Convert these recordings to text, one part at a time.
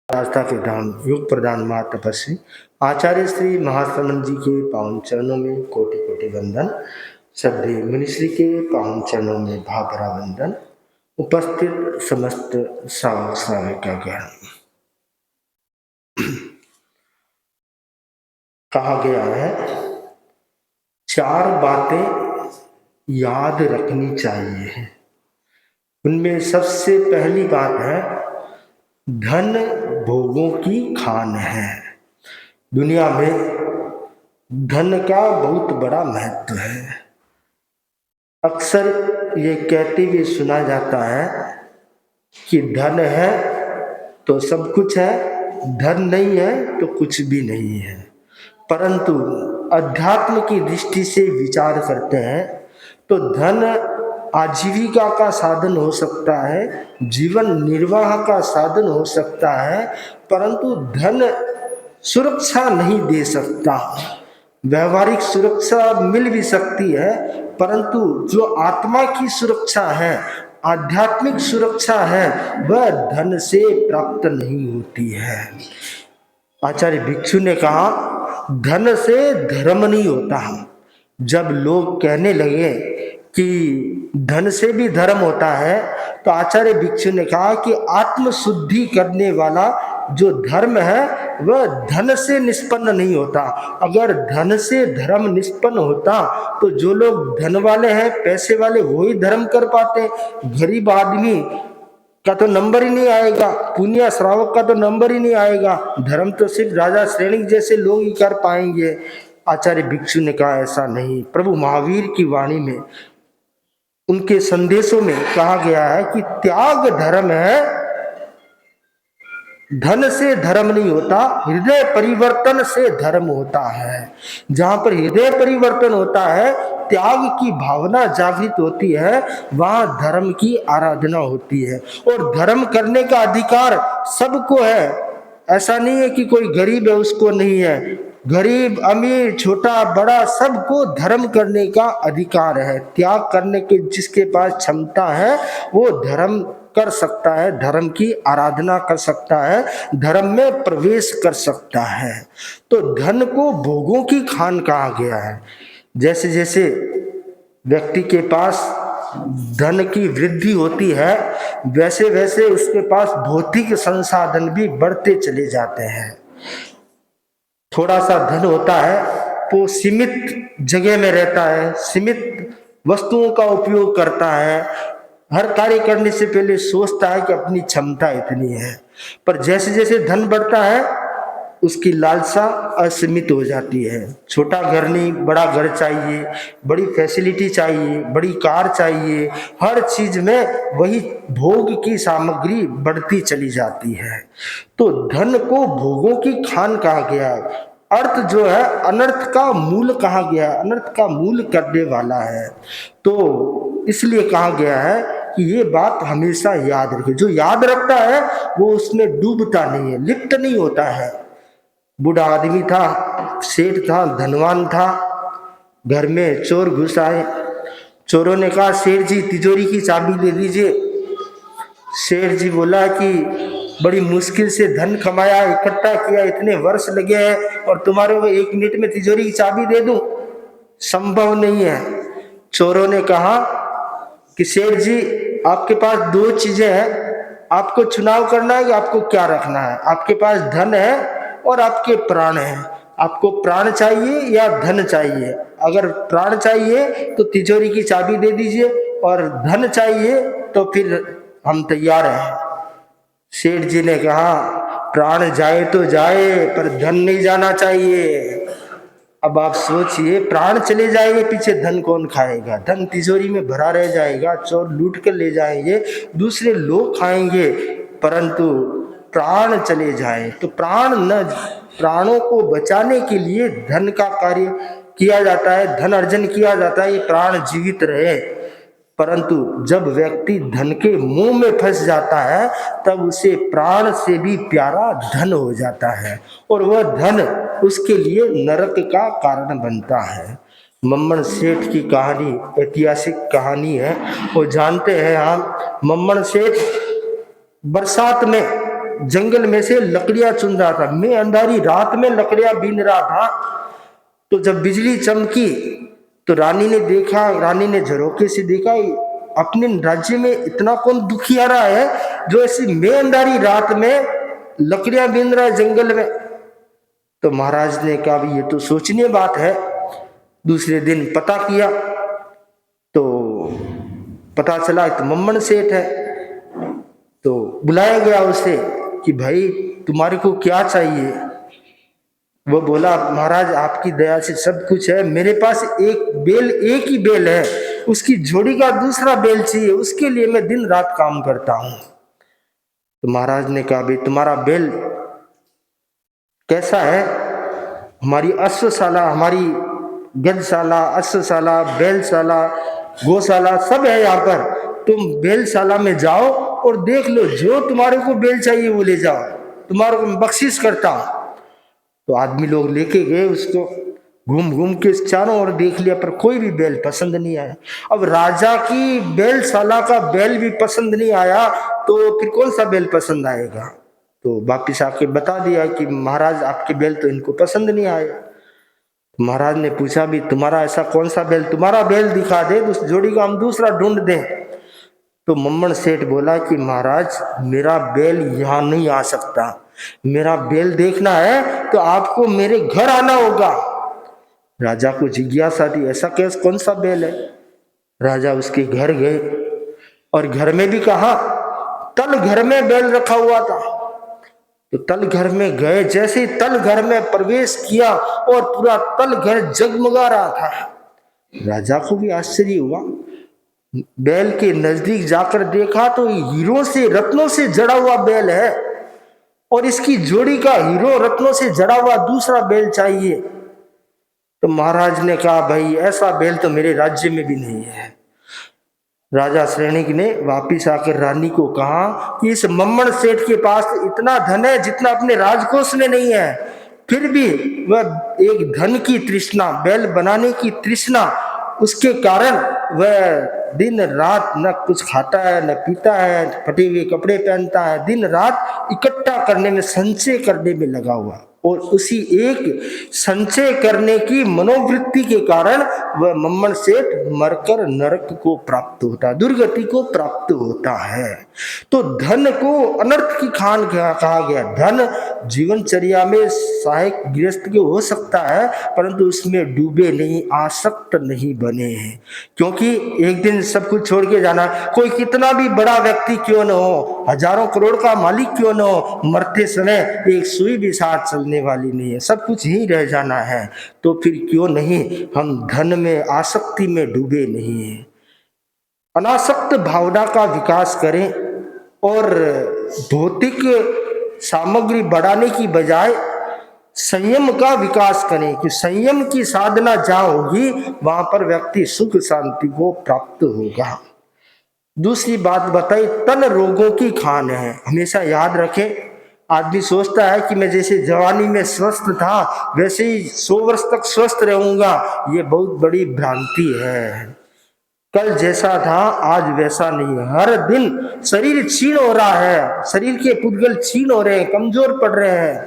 आस्था के धाम युग प्रधान मां तपस्वी आचार्य श्री महाश्रमण जी के पावन चरणों में कोटि कोटि वंदन। श्रद्धेय मुनिश्री के पावन चरणों में भावभरा वंदन। उपस्थित समस्त श्रावक श्राविका गण, कहा गया है 4 बातें याद रखनी चाहिए। उनमें सबसे पहली बात है धन भोगों की खान है। दुनिया में धन का बहुत बड़ा महत्व है। अक्सर ये कहते हुए सुना जाता है कि धन है तो सब कुछ है, धन नहीं है तो कुछ भी नहीं है। परंतु अध्यात्म की दृष्टि से विचार करते हैं तो धन आजीविका का साधन हो सकता है, जीवन निर्वाह का साधन हो सकता है, परंतु धन सुरक्षा नहीं दे सकता। व्यवहारिक सुरक्षा मिल भी सकती है, परंतु जो आत्मा की सुरक्षा है, आध्यात्मिक सुरक्षा है, वह धन से प्राप्त नहीं होती है। आचार्य भिक्षु ने कहा धन से धर्म नहीं होता। जब लोग कहने लगे कि धन से भी धर्म होता है तो आचार्य भिक्षु ने कहा कि आत्म शुद्धि करने वाला जो धर्म है वह धन से निष्पन्न नहीं होता। अगर धन से धर्म निष्पन्न होता तो जो लोग धन वाले हैं, पैसे वाले, वही धर्म कर पाते। गरीब आदमी का तो नंबर ही नहीं आएगा, पुण्य श्रावक का तो नंबर ही नहीं आएगा। धर्म तो सिर्फ राजा श्रेणी जैसे लोग ही कर पाएंगे। आचार्य भिक्षु ने कहा ऐसा नहीं। प्रभु महावीर की वाणी में, उनके संदेशों में कहा गया है कि त्याग धर्म है, धन से धर्म नहीं होता, हृदय परिवर्तन से धर्म होता है। जहां पर हृदय परिवर्तन होता है, त्याग की भावना जागृत होती है, वहां धर्म की आराधना होती है। और धर्म करने का अधिकार सबको है। ऐसा नहीं है कि कोई गरीब है उसको नहीं है। गरीब अमीर छोटा बड़ा सबको धर्म करने का अधिकार है। त्याग करने के जिसके पास क्षमता है वो धर्म कर सकता है, धर्म की आराधना कर सकता है, धर्म में प्रवेश कर सकता है। तो धन को भोगों की खान कहा गया है। जैसे जैसे व्यक्ति के पास धन की वृद्धि होती है वैसे वैसे उसके पास भौतिक संसाधन भी बढ़ते चले जाते हैं। थोड़ा सा धन होता है वो सीमित जगह में रहता है, सीमित वस्तुओं का उपयोग करता है, हर कार्य करने से पहले सोचता है कि अपनी क्षमता इतनी है। पर जैसे जैसे धन बढ़ता है उसकी लालसा असीमित हो जाती है। छोटा घर नहीं, बड़ा घर चाहिए, बड़ी फैसिलिटी चाहिए, बड़ी कार चाहिए, हर चीज में वही भोग की सामग्री बढ़ती चली जाती है। तो धन को भोगों की खान कहा गया। अर्थ जो है अनर्थ का मूल कहा गया, अनर्थ का मूल करने वाला है। तो इसलिए कहा गया है कि ये बात हमेशा याद रखे। जो याद रखता है वो उसमें डूबता नहीं है, लिप्त नहीं होता है। बूढ़ा आदमी था, सेठ था, धनवान था, घर में चोर घुस आए। चोरों ने कहा सेठ जी तिजोरी की चाबी दे दीजिए। सेठ जी बोला कि बड़ी मुश्किल से धन कमाया, इकट्ठा किया, इतने वर्ष लगे हैं और तुम्हारे को 1 मिनट में तिजोरी की चाबी दे दूं, संभव नहीं है। चोरों ने कहा कि सेठ जी आपके पास 2 चीजें हैं, आपको चुनाव करना है कि आपको क्या रखना है। आपके पास धन है और आपके प्राण हैं। आपको प्राण चाहिए या धन चाहिए? अगर प्राण चाहिए तो तिजोरी की चाबी दे दीजिए और धन चाहिए तो फिर हम तैयार हैं। सेठ जी ने कहा प्राण जाए तो जाए पर धन नहीं जाना चाहिए। अब आप सोचिए, प्राण चले जाएंगे पीछे धन कौन खाएगा? धन तिजोरी में भरा रह जाएगा, चोर लूट कर ले जाएंगे, दूसरे लोग खाएंगे। परंतु प्राण चले जाए तो प्राणों को बचाने के लिए धन का कार्य किया जाता है, धन अर्जन किया जाता है, ये प्राण जीवित रहे। परंतु जब व्यक्ति धन के मुंह में फंस जाता है तब उसे प्राण से भी प्यारा धन हो जाता है और वह धन उसके लिए नरक का कारण बनता है। मम्मन सेठ की कहानी ऐतिहासिक कहानी है। वो जानते हैं हम, मम्मन सेठ बरसात में जंगल में से लकड़ियां चुन रहा था। मैं अंधारी रात में लकड़ियां बीन रहा था, तो जब बिजली चमकी तो रानी ने देखा, रानी ने झरोके से देखा, अपने राज्य में इतना कौन दुखियारा है जो ऐसी मैं अंधारी रात में लकड़ियां बीन रहा है जंगल में। तो महाराज ने कहा भी ये तो सोचनीय बात है। दूसरे दिन पता किया तो पता चला तो मम्मन सेठ है। तो बुलाया गया उसे कि भाई तुम्हारे को क्या चाहिए। वो बोला महाराज आपकी दया से सब कुछ है, मेरे पास एक ही बेल है, उसकी जोड़ी का दूसरा बेल चाहिए, उसके लिए मैं दिन रात काम करता हूं। तो महाराज ने कहा भाई तुम्हारा बेल कैसा है? हमारी अश्वशाला, हमारी गजशाला, अश्वशाला, बैलशाला, गौशाला सब है यहाँ पर। तुम बैलशाला में जाओ और देख लो, जो तुम्हारे को बेल चाहिए वो ले जाओ, तुम्हारे को बख्शिश करता हूं। तो आदमी लोग लेके गए उसको, घूम घूम के चारों ओर देख लिया पर कोई भी बैल पसंद नहीं आया। अब राजा की बैलशाला का बैल भी पसंद नहीं आया तो फिर कौन सा बैल पसंद आएगा। तो वापिस आके बता दिया कि महाराज आपके बैल तो इनको पसंद नहीं आया। महाराज ने पूछा भी तुम्हारा ऐसा कौन सा बैल, तुम्हारा बैल दिखा दे, उस जोड़ी का हम दूसरा ढूंढ दें। तो मम्मन सेठ बोला कि महाराज मेरा बैल यहाँ नहीं आ सकता, मेरा बैल देखना है तो आपको मेरे घर आना होगा। राजा को जिज्ञासा थी ऐसा कैसे कौन सा बैल है। राजा उसके घर गए और घर में भी कहा, तल घर में बैल रखा हुआ था। तो तल घर में गए, जैसे ही तल घर में प्रवेश किया और पूरा तल घर जगमगा रहा था। राजा को भी आश्चर्य हुआ, बैल के नजदीक जाकर देखा तो हीरों से रत्नों से जड़ा हुआ बैल है और इसकी जोड़ी का हीरो रत्नों से जड़ा हुआ दूसरा बैल चाहिए। तो महाराज ने कहा भाई ऐसा बैल तो मेरे राज्य में भी नहीं है। राजा श्रेणिक ने वापिस आकर रानी को कहा कि इस मम्मन सेठ के पास इतना धन है जितना अपने राजकोष में नहीं है, फिर भी वह एक धन की तृष्णा, बैल बनाने की तृष्णा, उसके कारण वह दिन रात न कुछ खाता है न पीता है, फटे हुए कपड़े पहनता है, दिन रात इकट्ठा करने में, संचय करने में लगा हुआ। और उसी एक संचय करने की मनोवृत्ति के कारण वह मम्मन सेठ मरकर नरक को प्राप्त होता, दुर्गति को प्राप्त होता है। तो धन को अनर्थ की खान कहा गया। धन जीवनचर्या में सहायक गृहस्थ के हो सकता है परंतु उसमें डूबे नहीं, आसक्त नहीं बने हैं, क्योंकि एक दिन सब कुछ छोड़ के जाना। कोई कितना भी बड़ा व्यक्ति क्यों न हो, हजारों करोड़ का मालिक क्यों न हो, मरते समय एक सुई भी साथ चलने वाली नहीं है, सब कुछ ही रह जाना है। तो फिर क्यों नहीं हम धन में, आसक्ति में डूबे नहीं है। अनासक्त भावना का विकास करें और भौतिक सामग्री बढ़ाने की बजाय संयम का विकास करें कि संयम की साधना जहां होगी वहां पर व्यक्ति सुख शांति को प्राप्त होगा। दूसरी बात बताई, तन रोगों की खान है। हमेशा याद रखें, आदमी सोचता है कि मैं जैसे जवानी में स्वस्थ था वैसे ही 100 वर्ष तक स्वस्थ रहूंगा, ये बहुत बड़ी भ्रांति है। कल जैसा था आज वैसा नहीं है। हर दिन शरीर क्षीण हो रहा है, शरीर के पुद्गल क्षीण हो रहे हैं, कमजोर पड़ रहे हैं।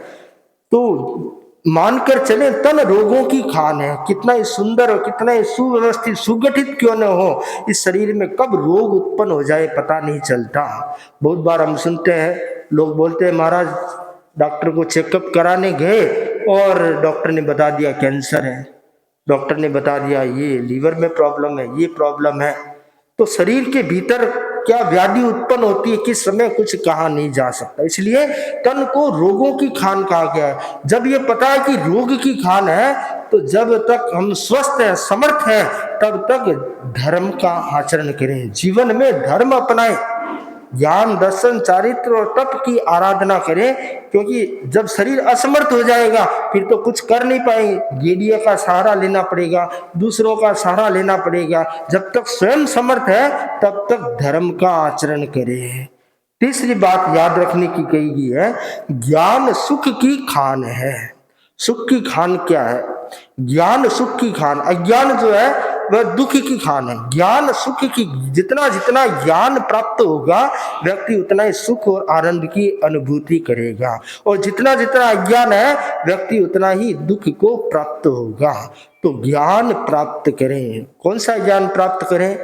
तो मानकर चले तन रोगों की खान है। कितना ही सुंदर और कितना ही सुव्यवस्थित सुगठित क्यों न हो, इस शरीर में कब रोग उत्पन्न हो जाए पता नहीं चलता। बहुत बार हम सुनते हैं, लोग बोलते हैं महाराज डॉक्टर को चेकअप कराने गए और डॉक्टर ने बता दिया कैंसर है, डॉक्टर ने बता दिया ये लीवर में प्रॉब्लम है, ये प्रॉब्लम है। तो शरीर के भीतर क्या व्याधि उत्पन्न होती है किस समय कुछ कहा नहीं जा सकता। इसलिए तन को रोगों की खान कहा गया है। जब ये पता है कि रोग की खान है तो जब तक हम स्वस्थ हैं, समर्थ हैं, तब तक धर्म का आचरण करें, जीवन में धर्म अपनाएं, ज्ञान दर्शन चारित्र और तप की आराधना करें। क्योंकि जब शरीर असमर्थ हो जाएगा फिर तो कुछ कर नहीं पाएंगे, गेड़िया का सहारा लेना पड़ेगा, दूसरों का सहारा लेना पड़ेगा। जब तक स्वयं समर्थ है तब तक धर्म का आचरण करें। तीसरी बात याद रखने की कही गई है, ज्ञान सुख की खान है। सुख की खान क्या है? ज्ञान सुख की खान। अज्ञान जो है वह दुख की खान है। ज्ञान सुख की, जितना जितना ज्ञान प्राप्त होगा व्यक्ति उतना ही सुख और आनंद की अनुभूति करेगा, और जितना जितना अज्ञान है व्यक्ति उतना ही दुख को प्राप्त होगा। तो ज्ञान प्राप्त करें। कौन सा ज्ञान प्राप्त करें?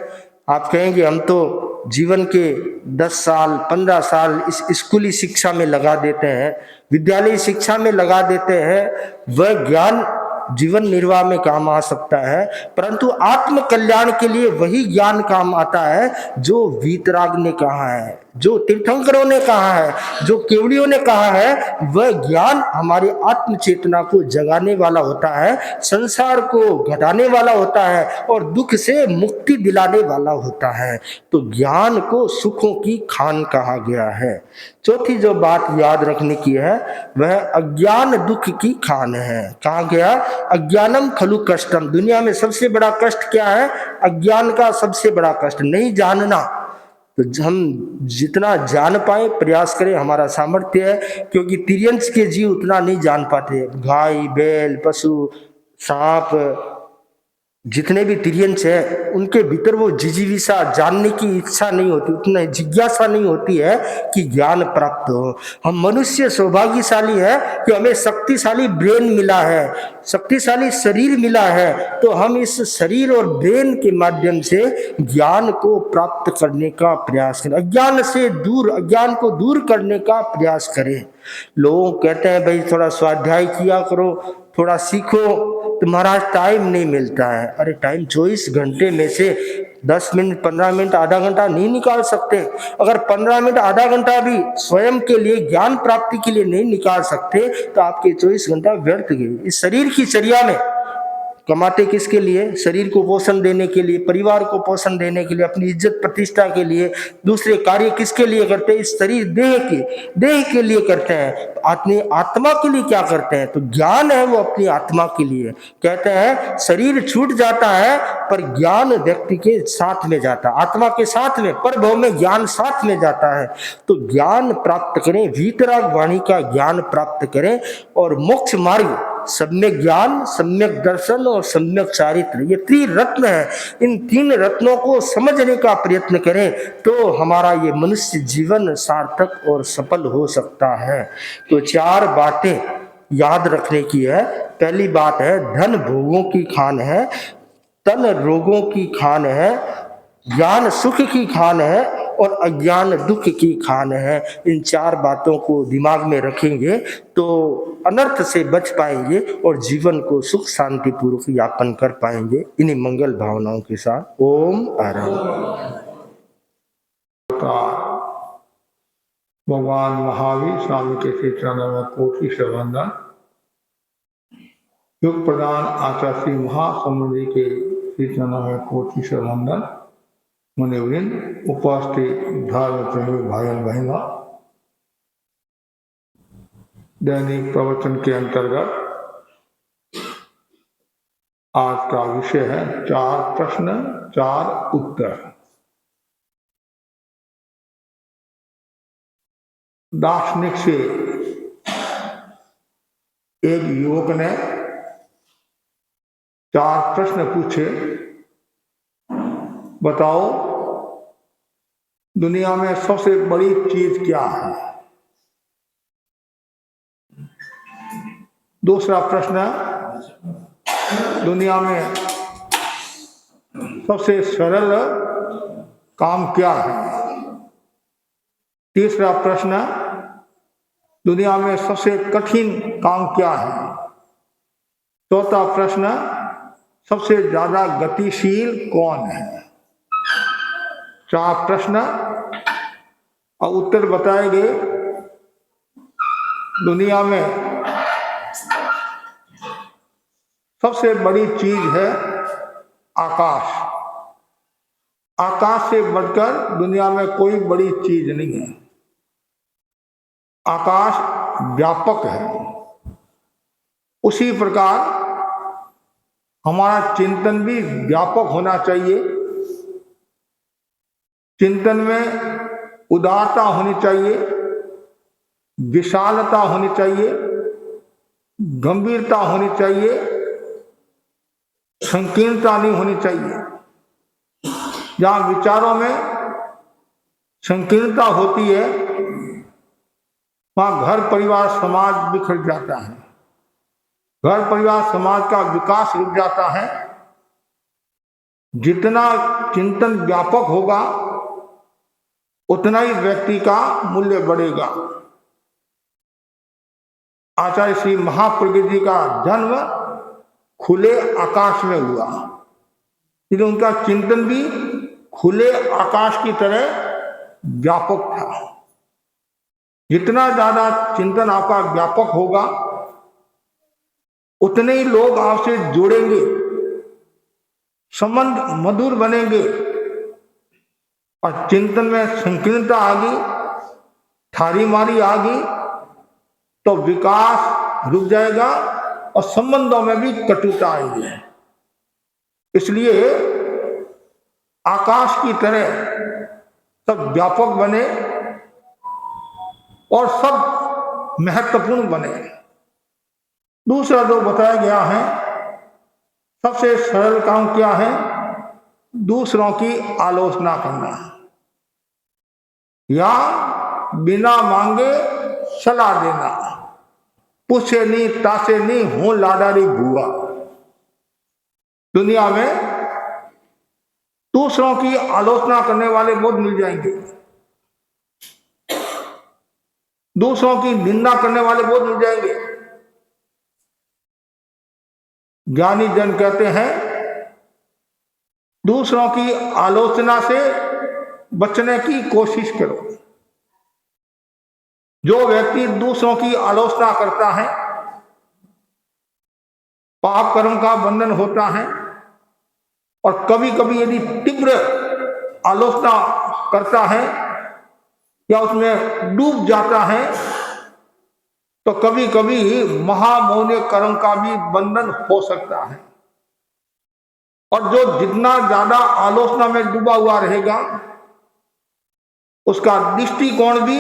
आप कहेंगे हम तो जीवन के 10 साल 15 साल इस स्कूली शिक्षा में लगा देते हैं, विद्यालय शिक्षा में लगा देते हैं, वह ज्ञान जीवन निर्वाह में काम आ सकता है, परंतु आत्म कल्याण के लिए वही ज्ञान काम आता है जो वीतराग ने कहा है, जो तीर्थंकरों ने कहा है, जो केवड़ियों ने कहा है। वह ज्ञान हमारी आत्म चेतना को जगाने वाला होता है, संसार को घटाने वाला होता है और दुख से मुक्ति दिलाने वाला होता है। तो ज्ञान को सुखों की खान कहा गया है। चौथी जो बात याद रखने की है वह अज्ञान दुख की खान है। कहा गया अज्ञानम खलु कष्टम। दुनिया में सबसे बड़ा कष्ट क्या है? अज्ञान का सबसे बड़ा कष्ट नहीं जानना। तो हम जितना जान पाए प्रयास करें, हमारा सामर्थ्य है, क्योंकि तिर्यंश के जीव उतना नहीं जान पाते। गाय बैल पशु सांप जितने भी तिर्यंश है उनके भीतर वो जिजीविषा जानने की इच्छा नहीं होती, उतना जिज्ञासा नहीं होती है कि ज्ञान प्राप्त हो। हम मनुष्य सौभाग्यशाली है कि हमें शक्तिशाली ब्रेन मिला है, शक्तिशाली शरीर मिला है, तो हम इस शरीर और ब्रेन के माध्यम से ज्ञान को प्राप्त करने का प्रयास करें, अज्ञान को दूर करने का प्रयास करें। लोग कहते हैं भाई थोड़ा स्वाध्याय किया करो, थोड़ा सीखो, तुम्हारा टाइम नहीं मिलता है। अरे टाइम 24 घंटे में से 10 मिनट 15 मिनट आधा घंटा नहीं निकाल सकते? अगर 15 मिनट आधा घंटा भी स्वयं के लिए ज्ञान प्राप्ति के लिए नहीं निकाल सकते तो आपके 24 घंटा व्यर्थ गए। इस शरीर की चर्या में कमाते किसके लिए? शरीर को पोषण देने के लिए, परिवार को पोषण देने के लिए, अपनी इज्जत प्रतिष्ठा के लिए। दूसरे कार्य किसके लिए करते हैं? इस शरीर देह के लिए करते हैं। अपनी आत्मा के लिए क्या करते हैं? तो ज्ञान है वो अपनी आत्मा के लिए। कहते हैं शरीर छूट जाता है पर ज्ञान व्यक्ति के साथ में जाता है, आत्मा के साथ में, पर भव में ज्ञान साथ में जाता है। तो ज्ञान प्राप्त करें, वीतराग वाणी का ज्ञान प्राप्त करें, और मोक्ष मार्ग सम्यक ज्ञान, सम्यक दर्शन और सम्यक चारित्र, ये 3 रत्न है। इन 3 रत्नों को समझने का प्रयत्न करें तो हमारा ये मनुष्य जीवन सार्थक और सफल हो सकता है। तो 4 बातें याद रखने की है। पहली बात है धन भोगों की खान है, तन रोगों की खान है, ज्ञान सुख की खान है और अज्ञान दुख की खान है। इन 4 बातों को दिमाग में रखेंगे तो अनर्थ से बच पाएंगे और जीवन को सुख शांति पूर्वक यापन कर पाएंगे। इन्हीं मंगल भावनाओं के साथ ओम आराम। भगवान महावीर स्वामी के श्री चरणों में कोटि से वंदन। युग प्रधान आचार्य श्री महासमुद्री के श्री चरणों में कोटि से वंदन। मुनिवृंद, उपस्थित धर्म प्रेमी भाई बहनों, दैनिक प्रवचन के अंतर्गत आज का विषय है 4 प्रश्न 4 उत्तर। दार्शनिक से एक युवक ने 4 प्रश्न पूछे, बताओ दुनिया में सबसे बड़ी चीज क्या है? दूसरा प्रश्न, दुनिया में सबसे सरल काम क्या है? तीसरा प्रश्न, दुनिया में सबसे कठिन काम क्या है? चौथा प्रश्न, सबसे ज्यादा गतिशील कौन है? 4 प्रश्न और उत्तर बताए गए। दुनिया में सबसे बड़ी चीज है आकाश। आकाश से बढ़कर दुनिया में कोई बड़ी चीज नहीं है। आकाश व्यापक है। उसी प्रकार हमारा चिंतन भी व्यापक होना चाहिए। चिंतन में उदारता होनी चाहिए, विशालता होनी चाहिए, गंभीरता होनी चाहिए, संकीर्णता नहीं होनी चाहिए। जहां विचारों में संकीर्णता होती है वहां घर परिवार समाज बिखर जाता है, घर परिवार समाज का विकास रुक जाता है। जितना चिंतन व्यापक होगा उतना ही व्यक्ति का मूल्य बढ़ेगा। आचार्य श्री महाप्रज्ञ जी का जन्म खुले आकाश में हुआ, इसलिए उनका चिंतन भी खुले आकाश की तरह व्यापक था। जितना ज्यादा चिंतन आपका व्यापक होगा उतने ही लोग आपसे जुड़ेंगे, संबंध मधुर बनेंगे। और चिंतन में संकीर्णता आ गई, ठारी मारी आ गई तो विकास रुक जाएगा और संबंधों में भी कटुता आएगी। इसलिए आकाश की तरह सब व्यापक बने और सब महत्वपूर्ण बने। दूसरा जो बताया गया है, सबसे सरल काम क्या है? दूसरों की आलोचना करना या बिना मांगे सलाह देना। पूछे नहीं तासे नहीं हूं लाडारी बुआ। दुनिया में दूसरों की आलोचना करने वाले बहुत मिल जाएंगे, दूसरों की निंदा करने वाले बहुत मिल जाएंगे। ज्ञानी जन कहते हैं दूसरों की आलोचना से बचने की कोशिश करो। जो व्यक्ति दूसरों की आलोचना करता है पाप कर्म का बंधन होता है, और कभी कभी यदि तीव्र आलोचना करता है या उसमें डूब जाता है तो कभी कभी महामौन कर्म का भी बंधन हो सकता है। और जो जितना ज्यादा आलोचना में डूबा हुआ रहेगा उसका दृष्टिकोण भी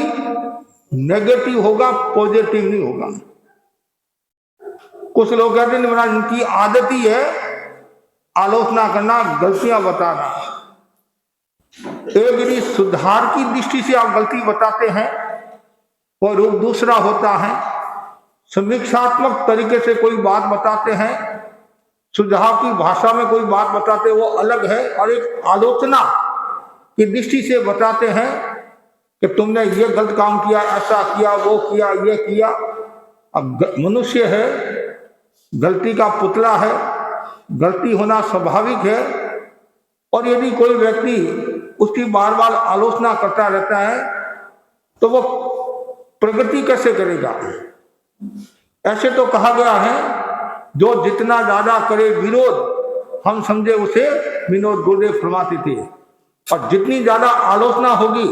नेगेटिव होगा, पॉजिटिव नहीं होगा। कुछ लोग कहते हैं महाराज इनकी आदत ही है आलोचना करना, गलतियां बताना। एक यदि सुधार की दृष्टि से आप गलती बताते हैं वो रूप दूसरा होता है। समीक्षात्मक तरीके से कोई बात बताते हैं, सुझाव की भाषा में कोई बात बताते वो अलग है, और एक आलोचना की दृष्टि से बताते हैं कि तुमने ये गलत काम किया, ऐसा किया, वो किया, ये किया। अब मनुष्य है, गलती का पुतला है, गलती होना स्वाभाविक है। और यदि कोई व्यक्ति उसकी बार बार आलोचना करता रहता है तो वो प्रगति कैसे करेगा? ऐसे तो कहा गया है जो जितना ज्यादा करे विरोध हम समझे उसे विनोद गुरुदेव फरमाते थे। और जितनी ज्यादा आलोचना होगी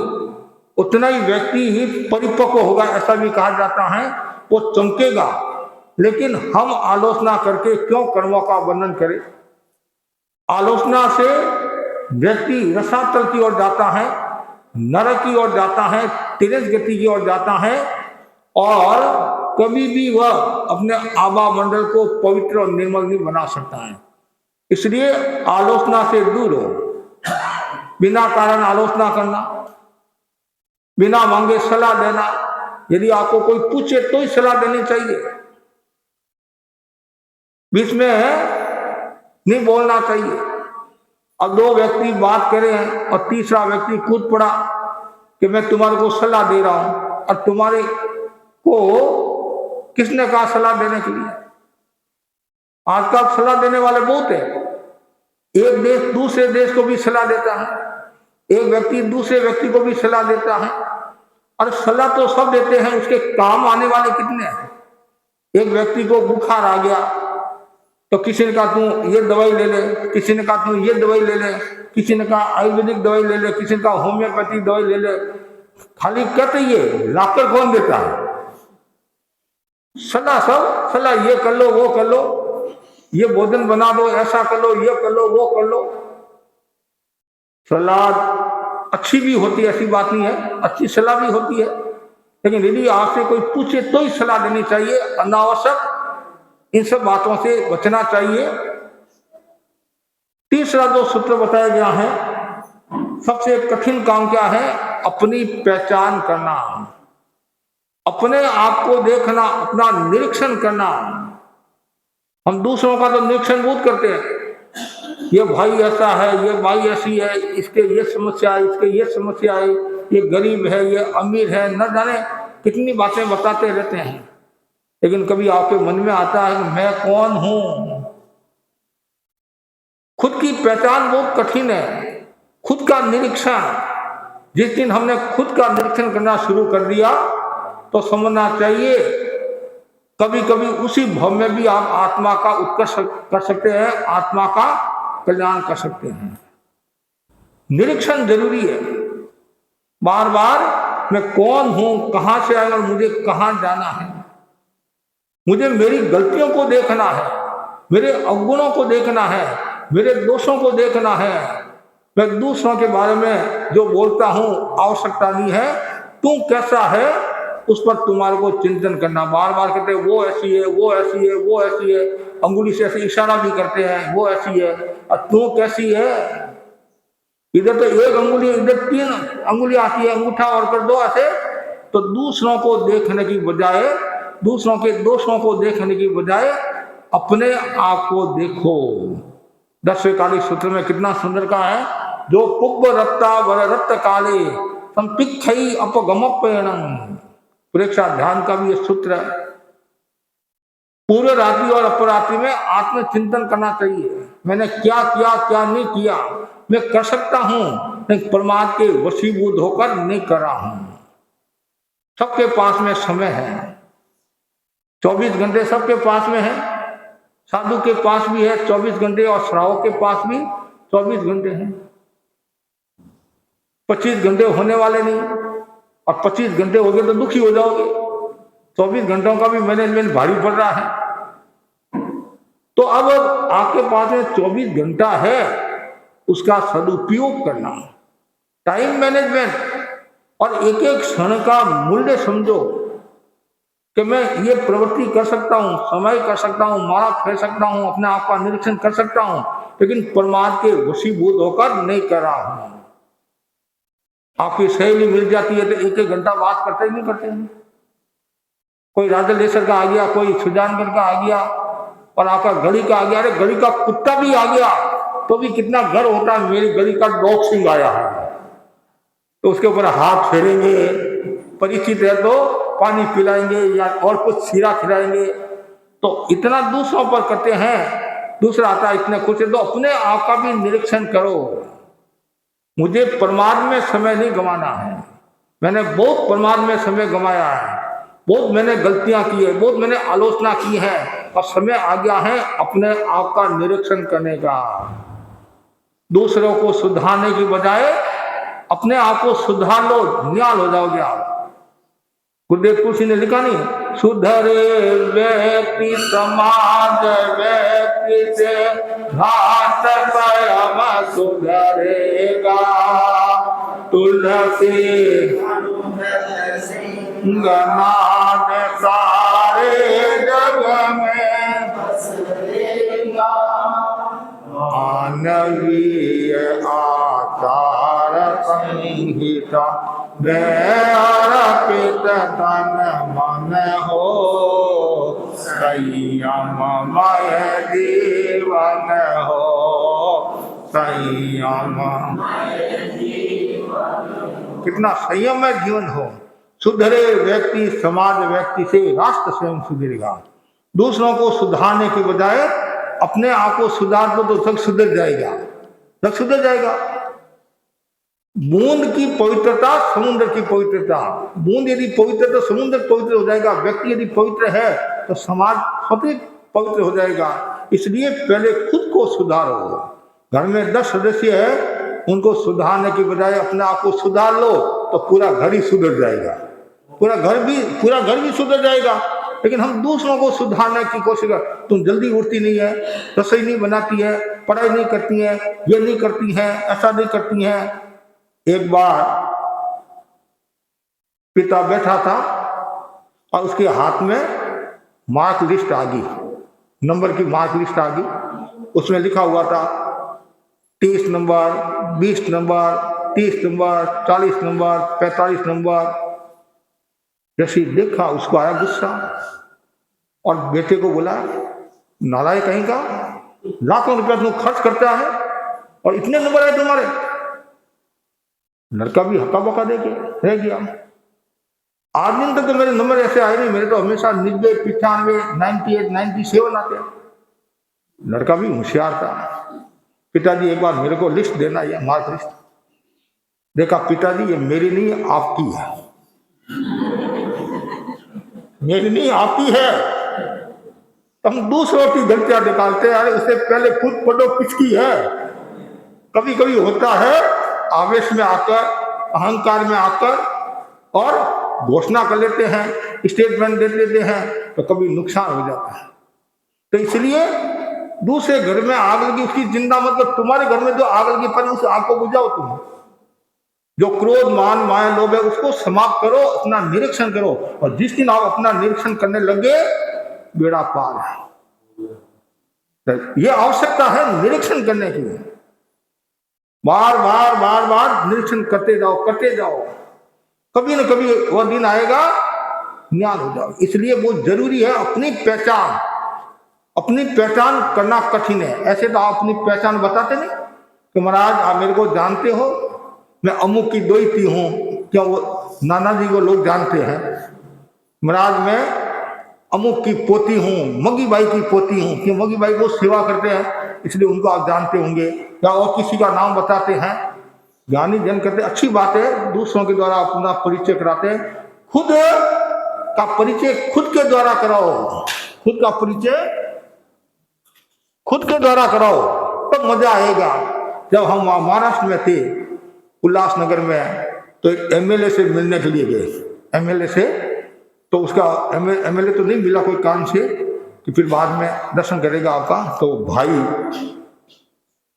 उतना ही व्यक्ति ही परिपक्व होगा, ऐसा भी कहा जाता है। वो चमकेगा। लेकिन हम आलोचना करके क्यों कर्मों का वर्णन करें? आलोचना से व्यक्ति रसातल की ओर जाता है, नरक की ओर जाता है, तिरस गति की ओर जाता है, और कभी भी वह अपने आभा मंडल को पवित्र और निर्मल नहीं बना सकता है। इसलिए आलोचना से दूर हो। बिना कारण आलोचना करना, बिना मांगे सलाह देना, यदि आपको कोई पूछे तो ही सलाह देनी चाहिए, बीच में नहीं बोलना चाहिए। अब दो व्यक्ति बात करे हैं और तीसरा व्यक्ति कूद पड़ा कि मैं तुम्हारे को सलाह दे रहा हूं, और तुम्हारे को किसने कहा सलाह देने के लिए? आजकल सलाह देने वाले बहुत है। एक देश दूसरे देश को भी सलाह देता है, एक व्यक्ति दूसरे व्यक्ति को भी सलाह देता है। और सलाह तो सब देते हैं, उसके काम आने वाले कितने हैं? एक व्यक्ति को बुखार आ गया तो किसी ने कहा तू ये दवाई ले ले, किसी ने कहा तू ये दवाई ले ले, किसी ने कहा आयुर्वेदिक दवाई ले ले, किसी ने कहा होम्योपैथिक दवाई ले ले। खाली कहते ये लाकर कौन देता है? सलाह सब सलाह, ये कर लो, वो कर लो, ये भोजन बना दो, ऐसा कर लो, ये कर लो, वो कर लो। सलाह अच्छी भी होती है, ऐसी बात नहीं है, अच्छी सलाह भी होती है। लेकिन यदि आपसे कोई पूछे तो ही सलाह देनी चाहिए। अनावश्यक इन सब बातों से बचना चाहिए। तीसरा जो सूत्र बताया गया है, सबसे कठिन काम क्या है? अपनी पहचान करना, अपने आप को देखना, अपना निरीक्षण करना। हम दूसरों का तो निरीक्षण बहुत करते हैं, ये भाई ऐसा है, ये भाई ऐसी है, इसके ये समस्या है, इसके ये समस्या है, ये गरीब है, ये अमीर है, न जाने कितनी बातें बताते रहते हैं। लेकिन कभी आपके मन में आता है कि मैं कौन हूं? खुद की पहचान बहुत कठिन है। खुद का निरीक्षण, जिस दिन हमने खुद का निरीक्षण करना शुरू कर दिया तो समझना चाहिए कभी कभी उसी भव में भी आप आत्मा का उत्कर्ष कर सकते हैं, आत्मा का कल्याण कर सकते हैं। निरीक्षण जरूरी है। बार बार मैं कौन हूं, कहां से आया और मुझे कहां जाना है। मुझे मेरी गलतियों को देखना है, मेरे अवगुणों को देखना है, मेरे दोषों को देखना है। मैं दूसरों के बारे में जो बोलता हूं आवश्यकता नहीं है, तू कैसा है उस पर तुम्हारे को चिंतन करना। बार बार कहते हैं वो ऐसी है, वो ऐसी है, वो ऐसी है, अंगुली से ऐसे इशारा भी करते हैं, वो ऐसी है, और तू कैसी है? इधर तो एक अंगुली, इधर 3 अंगुली आती है, अंगूठा और कर दो ऐसे। तो दूसरों को देखने की बजाय, दूसरों के दोषों को देखने की बजाय अपने आप को देखो। 10वें काली सूत्र में कितना सुंदर कहा है, जो पुब्ब रत्ता वर रत्त काले संपिक्षई अपगमपेणं। परीक्षा ध्यान का भी ये सूत्र है। पूरे रात्रि और अपरात्रि में आत्मचिंतन करना चाहिए। मैंने क्या किया, क्या नहीं किया, मैं कर सकता हूं, लेकिन परमात्मा के वशीभूत होकर नहीं कर रहा हूं। सबके पास में समय है, 24 घंटे सबके पास में है। साधु के पास भी है 24 घंटे और श्रावक के पास भी 24 घंटे हैं। 25 घंटे होने वाले नहीं, और 25 घंटे हो गए तो दुखी हो जाओगे। 24 घंटों का भी मैनेजमेंट भारी पड़ रहा है। तो अब आपके पास में 24 घंटा है, उसका सदुपयोग करना, टाइम मैनेजमेंट, और एक एक क्षण का मूल्य समझो कि मैं ये प्रवृत्ति कर सकता हूँ, समय कर सकता हूँ, मारा फेर सकता हूँ, अपने आप का निरीक्षण कर सकता हूँ, लेकिन परमात्मा के वशीभूत होकर नहीं कर रहा हूँ। आपकी सहेली मिल जाती है तो एक एक घंटा बात करते ही नहीं करते हैं। कोई राजलेश्वर का आ गया, कोई सुजानगढ़ का आ गया, और आपका गली का आ गया। अरे गली का कुत्ता भी आ गया तो भी कितना गर्व होता है, मेरी गली का डॉग सिंह आया है, तो उसके ऊपर हाथ फेरेंगे, परिचित है तो पानी पिलाएंगे या और कुछ सीरा खिलाएंगे। तो इतना दूसरों पर करते हैं, दूसरा आता है इतने खुश है। तो अपने आप का भी निरीक्षण करो। मुझे परमात्मा में समय नहीं गंवाना है। मैंने बहुत परमात्मा में समय गंवाया है, बहुत मैंने गलतियां की है, बहुत मैंने आलोचना की है, और समय आ गया है अपने आप का निरीक्षण करने का। दूसरों को सुधारने की बजाय अपने आप को सुधार लो, निहाल हो जाओगे आप। गुरुदेव तुलसी ने लिखा नहीं, सुधरे व्यक्ति समाज व्यक्ति से घाट स्वयं सुधरेगा। तुलसी गनान सारे जग में बसरेगा। मानवीय आचार संहिता अर्पित तन मन हो, संयममय जीवन हो, संयममय जीवन। कितना संयममय जीवन हो। सुधरे व्यक्ति समाज व्यक्ति से राष्ट्र स्वयं सुधरेगा। दूसरों को सुधारने के बजाय अपने आप को सुधार दो तो सब सुधर जाएगा, सब सुधर जाएगा। बूंद की पवित्रता समुद्र की पवित्रता। बूंद यदि पवित्र तो समुद्र पवित्र हो जाएगा। व्यक्ति यदि पवित्र है तो समाज स्वतः पवित्र हो जाएगा। इसलिए पहले खुद को सुधारो। घर में 10 सदस्य है, उनको सुधारने की बजाय अपने आप को सुधार लो तो पूरा घर ही सुधर जाएगा, पूरा घर भी सुधर जाएगा। लेकिन हम दूसरों को सुधारने की कोशिश कर, तुम जल्दी उठती नहीं है, रसोई नहीं बनाती है, पढ़ाई नहीं करती है, ये नहीं करती है, ऐसा नहीं करती है। एक बार पिता बैठा था और उसके हाथ में मार्क लिस्ट आ गई, नंबर की मार्क लिस्ट आ गई। उसमें लिखा हुआ था 30 number, 20 number, 30 number, 40 number, 45 number. जैसे ही देखा उसको आया गुस्सा और बेटे को बोला, नालायक कहीं का, लाखों रुपया तुम खर्च करता है और इतने नंबर आए तुम्हारे। लड़का भी हक्का बक्का दे के रह गया। आज दिन तक तो मेरे नंबर ऐसे आए नहीं, मेरे तो हमेशा 90, 95, 98, 97 आते हैं। लड़का भी होशियार था। पिताजी एक बार मेरे को लिस्ट देना, ये मार्क लिस्ट। देखा, पिताजी ये मेरी नहीं आपकी है, मेरी नहीं आपकी है। हम दूसरों की गलतियां निकालते हैं, अरे उससे पहले खुद पढ़ो किसकी है। कभी कभी होता है आवेश में आकर, अहंकार में आकर और घोषणा कर लेते हैं, स्टेटमेंट दे देते हैं, तो कभी नुकसान हो जाता है। तो इसलिए दूसरे घर में आग लगी उसकी जिंदा मतलब तुम्हारे घर में जो आग लगी पर उस आग को बुझाओ। तुम जो क्रोध मान माया लोभ है उसको समाप्त करो, अपना निरीक्षण करो। और जिस दिन आप अपना निरीक्षण करने लगे बेड़ा पार है। तो ये आवश्यकता है निरीक्षण करने की। बार बार बार बार निरीक्षण करते जाओ, करते जाओ। कभी न कभी वह दिन आएगा, ज्ञान हो जाओ। इसलिए वो जरूरी है अपनी पहचान। अपनी पहचान करना कठिन है। ऐसे तो आप अपनी पहचान बताते नहीं कि महाराज आप मेरे को जानते हो, मैं अमुक की दोईती हूँ। क्या वो नाना जी को लोग जानते हैं? महाराज मैं अमुक की पोती हूँ, मगी बाई की पोती हूँ। कि मगी बाई को सेवा करते हैं इसलिए उनको आप जानते होंगे। या और किसी का नाम बताते हैं। ज्ञानी जन कहते अच्छी बात है, दूसरों के द्वारा अपना परिचय कराते हैं। खुद का परिचय खुद के द्वारा कराओ। खुद का परिचय खुद के द्वारा कराओ, तब मजा आएगा। जब हम वहां महाराष्ट्र में थे, उल्लासनगर में, तो एक एमएलए से मिलने के लिए गए। एमएलए से तो उसका एमएलए तो नहीं मिला कोई काम से कि फिर बाद में दर्शन करेगा आपका। तो भाई,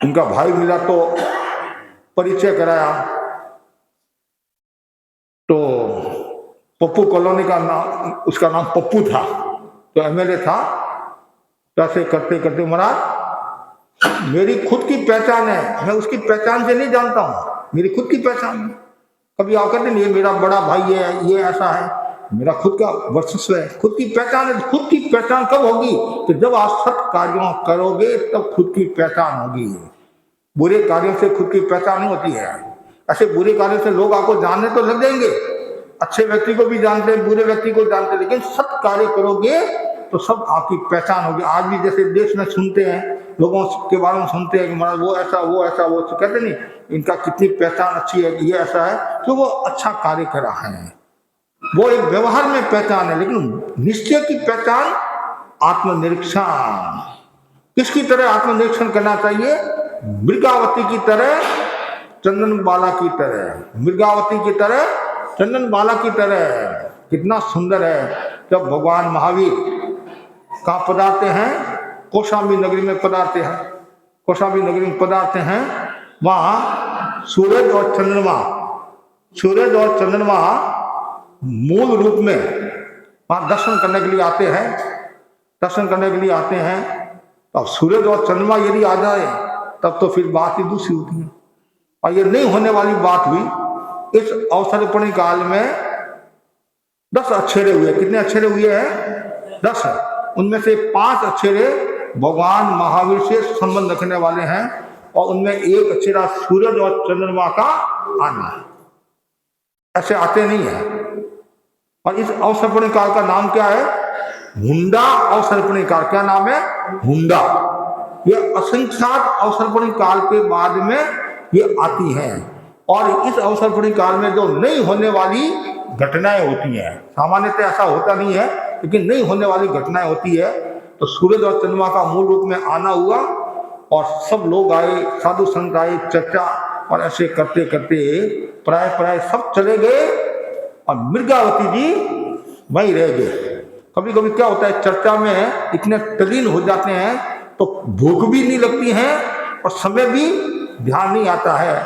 उनका भाई मिला तो परिचय कराया। तो पप्पू कॉलोनी का नाम, उसका नाम पप्पू था, तो एमएलए था। ऐसे करते करते महाराज मेरी खुद की पहचान है, मैं उसकी पहचान से नहीं जानता हूँ, मेरी खुद की पहचान है। कभी आप कहते नहीं ये मेरा बड़ा भाई है, ये ऐसा है, मेरा खुद का वर्चस्व है, खुद की पहचान है। खुद की पहचान कब होगी? तो जब आप सत कार्यों करोगे तब खुद की पहचान होगी। बुरे कार्यों से खुद की पहचान नहीं होती है। ऐसे बुरे कार्यों से लोग आपको जानने तो लग जाएंगे, अच्छे व्यक्ति को भी जानते हैं, बुरे व्यक्ति को जानते हैं, लेकिन सत कार्य करोगे तो सब आपकी पहचान होगी। आज भी जैसे देश में सुनते हैं, लोगों के बारे में सुनते हैं कि महाराज वो ऐसा वो ऐसा, वो कहते नहीं इनका कितनी पहचान अच्छी है, ये ऐसा है, तो वो अच्छा कार्य करा है। वो एक व्यवहार में पहचान है, लेकिन निश्चय की पहचान आत्मनिरीक्षण। किसकी तरह आत्मनिरीक्षण करना चाहिए? मृगावती की तरह, चंदन बाला की तरह। मृगावती की तरह, चंदन बाला की तरह। कितना सुंदर है। जब भगवान महावीर कहाँ पधारते हैं? कौशाम्बी नगरी में पधारते हैं। कौशाम्बी नगरी में पधारते हैं, वहाँ सूरज और चंद्रमा मूल रूप में वहाँ दर्शन करने के लिए आते हैं। दर्शन करने के लिए आते हैं। अब सूरज और चंद्रमा यदि आ जाए तब तो फिर बात ही दूसरी होती है। और ये नहीं होने वाली बात हुई। इस अवसरपणी काल में 10 अक्षरे हुए। कितने अक्षरे हुए हैं? 10 है। उनमें से 5 अक्षरे भगवान महावीर से संबंध रखने वाले हैं, और उनमें एक अक्षरा सूरज और चंद्रमा का आना है। ऐसे आते नहीं है। और इस अवसरपणी काल का नाम क्या है? हुंडा अवसरपणी काल। क्या नाम है? हुंडा। ये असंख्यात अवसरपणी काल के बाद में ये आती हैं। और इस अवसरपणी काल में जो नहीं होने वाली घटनाएं होती हैं, सामान्यतः ऐसा होता नहीं है, लेकिन नहीं होने वाली घटनाएं होती है। तो सूरज और चंद्रमा का मूल रूप में आना हुआ, और सब लोग आए, साधु संत आए, चर्चा, और ऐसे करते करते प्राय सब चले गए, और मृगावती जी वहीं रह गए। कभी कभी क्या होता है, चर्चा में इतने तल्लीन हो जाते हैं तो भूख भी नहीं लगती है, और समय भी ध्यान नहीं आता है।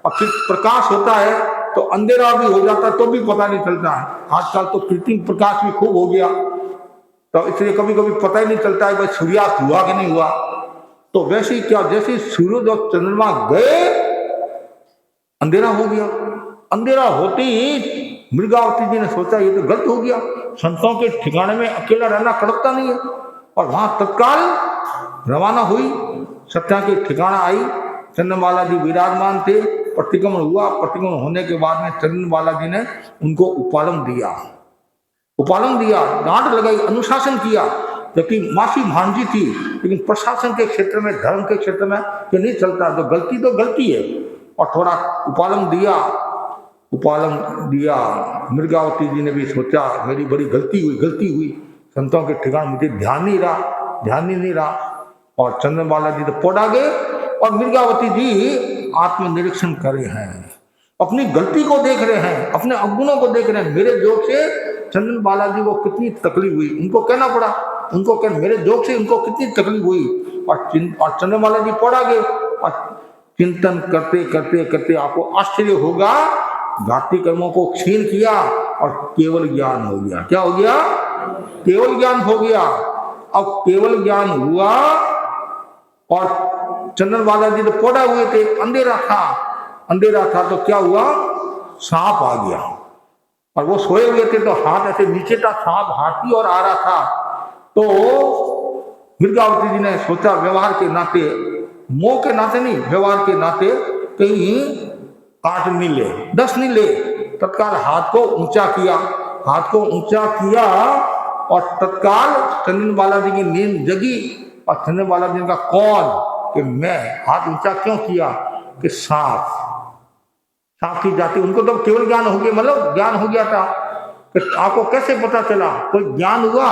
और फिर प्रकाश होता है तो अंधेरा भी हो जाता है, तो भी पता नहीं चलता है। आजकल तो कृत्रिम प्रकाश भी खूब हो गया, तो इसलिए कभी कभी पता ही नहीं चलता है भाई सूर्यास्त हुआ कि नहीं हुआ। तो वैसे ही क्या, जैसे सूरज और चंद्रमा गए अंधेरा हो गया। अंधेरा होते ही मृगावती जी ने सोचा ये तो गलत हो गया, संतों के ठिकाने में अकेला रहना कड़कता नहीं है। और वहां तत्काल रवाना हुई, सत्या के ठिकाना आई। चंद्रमाला जी विराजमान थे, प्रतिक्रमण हुआ। प्रतिक्रमण होने के बाद में चंद्रमाला जी ने उनको उपालम दिया, डांट लगाई, अनुशासन किया। जबकि मासी भांजी थी, लेकिन प्रशासन के क्षेत्र में, धर्म के क्षेत्र में ये नहीं चलता, तो गलती है। और थोड़ा उपालम दिया। मृगावती जी ने भी सोचा मेरी बड़ी गलती हुई, संतों के ठिकाने मुझे ध्यान ही नहीं रहा। और चंद्रमाला जी तो पौड़ा गए, और मृगावती जी आत्मनिरीक्षण कर रहे हैं, अपनी गलती को देख रहे हैं, अपने अवगुणों को देख रहे हैं। मेरे जोग से चंद्रमाला जी को कितनी तकलीफ हुई, उनको कहना पड़ा, मेरे जोग से उनको कितनी तकलीफ हुई। और चंद्रमाला जी पौड़ा गए। और चिंतन करते आपको आश्चर्य होगा, घाती कर्मों को क्षीण किया और केवल ज्ञान हो गया। क्या हो गया? केवल ज्ञान हो गया। अब केवल ज्ञान हुआ, और चंद्रमाला जी तो पौड़ा हुए थे, अंधेरा था तो क्या हुआ, सांप आ गया। और वो सोए हुए थे तो हाथ ऐसे नीचे था, सांप हाथी और आ रहा था। तो मृगावती जी ने सोचा व्यवहार के नाते, मोह के नाते नहीं, व्यवहार के नाते कहीं काट नहीं ले, दस नहीं ले। तत्काल हाथ को ऊंचा किया, और तत्काल चंद्रमाला जी की नींद जगी। और चंद्रमाला जी का कौन कि मैं, हाथ ऊंचा क्यों किया कि सांप की जाति। उनको तो केवल ज्ञान हो गया, मतलब ज्ञान हो गया था। कि आपको कैसे पता चला? कोई ज्ञान हुआ,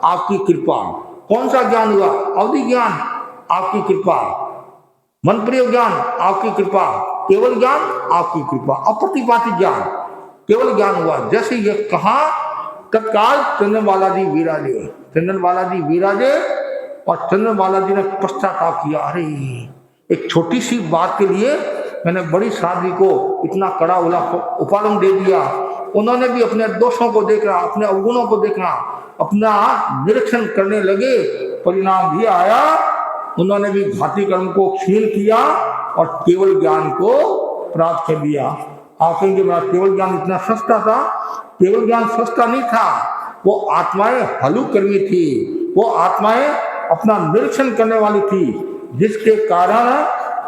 आपकी कृपा। कौन सा ज्ञान हुआ? अवधि ज्ञान, आपकी कृपा। मन प्रिय ज्ञान, आपकी कृपा। केवल ज्ञान, आपकी कृपा। अप्रतिपाती ज्ञान, केवल ज्ञान हुआ। जैसे ये कहा, तत्काल चंद्रमाला जी विराजे। और चंद्रमाला जी ने पश्चाताप किया, अरे एक छोटी सी बात के लिए मैंने बड़ी साध्वी को इतना कड़ा उपालम दे दिया। उन्होंने भी अपने दोषों को देखा, अपने अवगुणों को देखा, अपना निरीक्षण करने लगे। परिणाम भी आया, उन्होंने भी घाती कर्म को क्षीण किया और केवल ज्ञान को प्राप्त कर लिया। आप कहेंगे केवल ज्ञान इतना सस्ता था? केवल ज्ञान सस्ता नहीं था, वो आत्माएं हलुकर्मी थी, वो आत्माएं अपना निरीक्षण करने वाली थी, जिसके कारण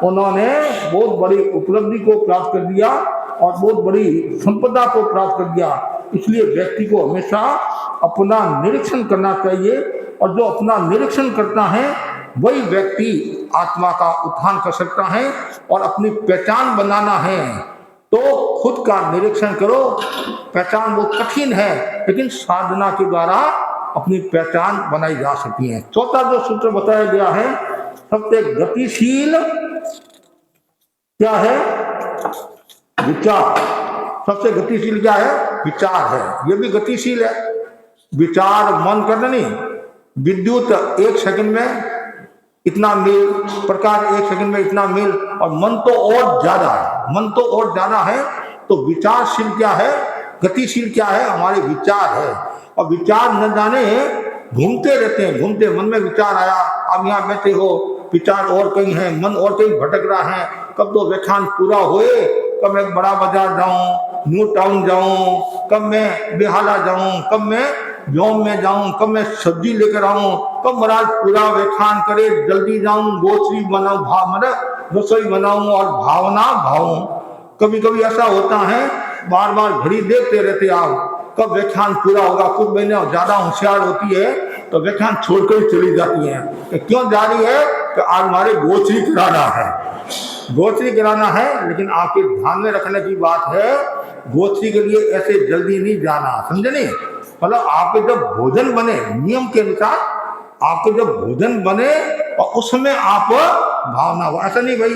उन्होंने बहुत बड़ी उपलब्धि को प्राप्त कर दिया और बहुत बड़ी संपदा को प्राप्त कर दिया। इसलिए व्यक्ति को हमेशा अपना निरीक्षण करना चाहिए, और जो अपना निरीक्षण करता है वही व्यक्ति आत्मा का उत्थान कर सकता है। और अपनी पहचान बनाना है तो खुद का निरीक्षण करो। पहचान बहुत कठिन है, लेकिन साधना के द्वारा अपनी पहचान बनाई जा सकती है। चौथा जो सूत्र बताया गया है, सबसे गतिशील क्या है? विचार। सबसे गतिशील क्या है? विचार है। ये भी गतिशील है। विचार मन करना नहीं। विद्युत 1 सेकंड में इतना मील, प्रकाश 1 सेकंड में इतना मील, और मन तो और ज्यादा है। तो विचारशील क्या है? गतिशील क्या है? हमारे विचार है। और विचार न जाने घूमते रहते हैं, मन में विचार आया, अब यहाँ बैठे हो, विचार और कहीं है, मन और कहीं भटक रहा है। कब तो व्याख्यान पूरा होए, कब मैं बड़ा बाजार जाऊं, न्यू टाउन जाऊं, कब मैं बेहाला जाऊं, कब मैं व्योम में जाऊं, कब मैं सब्जी लेकर आऊं, कब महाराज पूरा व्याख्यान करे, जल्दी जाऊं, गोश्री बनाऊं, रसोई बनाऊं और भावना भाऊं। कभी कभी ऐसा होता है, बार बार घड़ी देखते रहते आप, कब व्याख्यान पूरा होगा। कुछ महीने ज्यादा होशियार होती है तो व्याख्यान छोड़कर ही चली जाती है। तो क्यों जा रही है? कि आज हमारे गोश्री कराना है। लेकिन आपके ध्यान में रखने की बात है, गोश्री के लिए ऐसे जल्दी नहीं जाना, समझे नहीं? मतलब आपके जब भोजन बने, नियम के अनुसार आपके जब भोजन बने और उसमें आप भावना हो। ऐसा नहीं भाई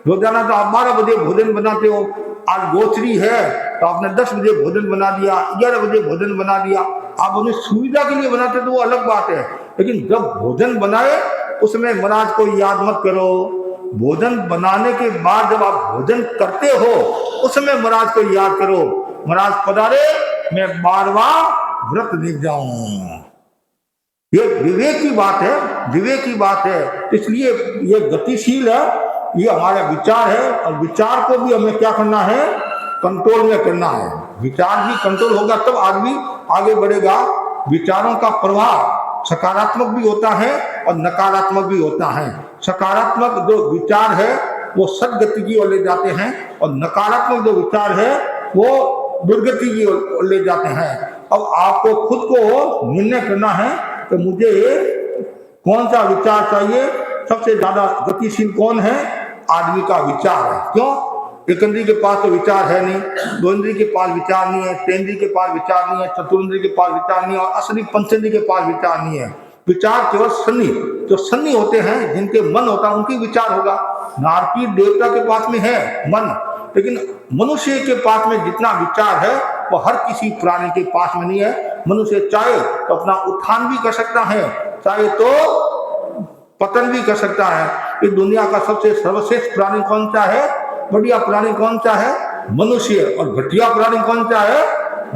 रोजाना तो आप 12 बजे भोजन बनाते हो, आज गोश्री है तो आपने 10 बजे भोजन बना दिया, 11 बजे भोजन बना दिया। आप अपनी सुविधा के लिए बनाते तो वो अलग बात है, लेकिन जब भोजन बनाए उसमें महाराज को याद मत करो। भोजन बनाने के बाद जब आप भोजन करते हो उसमें महाराज को याद करो, महाराज पधारे, मैं बारवा व्रत निभ जाऊं। ये विवेक की बात है, विवेक की बात है। इसलिए ये गतिशील है, ये हमारा विचार है, और विचार को भी हमें क्या करना है, कंट्रोल में करना है। विचार भी कंट्रोल होगा तब आदमी आगे बढ़ेगा। विचारों का प्रभाव सकारात्मक भी होता है और नकारात्मक भी होता है। सकारात्मक जो विचार है वो सदगति की ओर ले जाते हैं, और नकारात्मक जो विचार है वो दुर्गति की ओर ले जाते हैं। अब आपको खुद को निर्णय करना है कि मुझे कौन सा विचार चाहिए। सबसे ज्यादा गतिशील कौन है? आदमी का विचार है। क्यों? एक इंद्रिय के पास तो विचार है नहीं, दो इंद्रिय के पास विचार नहीं है, तीन इंद्रिय के पास विचार नहीं है, चतुर्ंद्रिय के पास विचार नहीं है, और असली पंचेंद्रिय के पास विचार नहीं है। विचार केवल सन्नी, जो सन्नी होते हैं, जिनके मन होता है, उनकी विचार होगा। नारकी देवता के पास में है मन, लेकिन मनुष्य के पास में जितना विचार है वो हर किसी प्राणी के पास में नहीं है। मनुष्य चाहे तो अपना उत्थान भी कर सकता है, चाहे तो पतन भी कर सकता है। इस दुनिया का सबसे सर्वश्रेष्ठ प्राणी कौन सा है? बढ़िया प्राणी कौन सा है? मनुष्य। और घटिया प्राणी कौन सा है?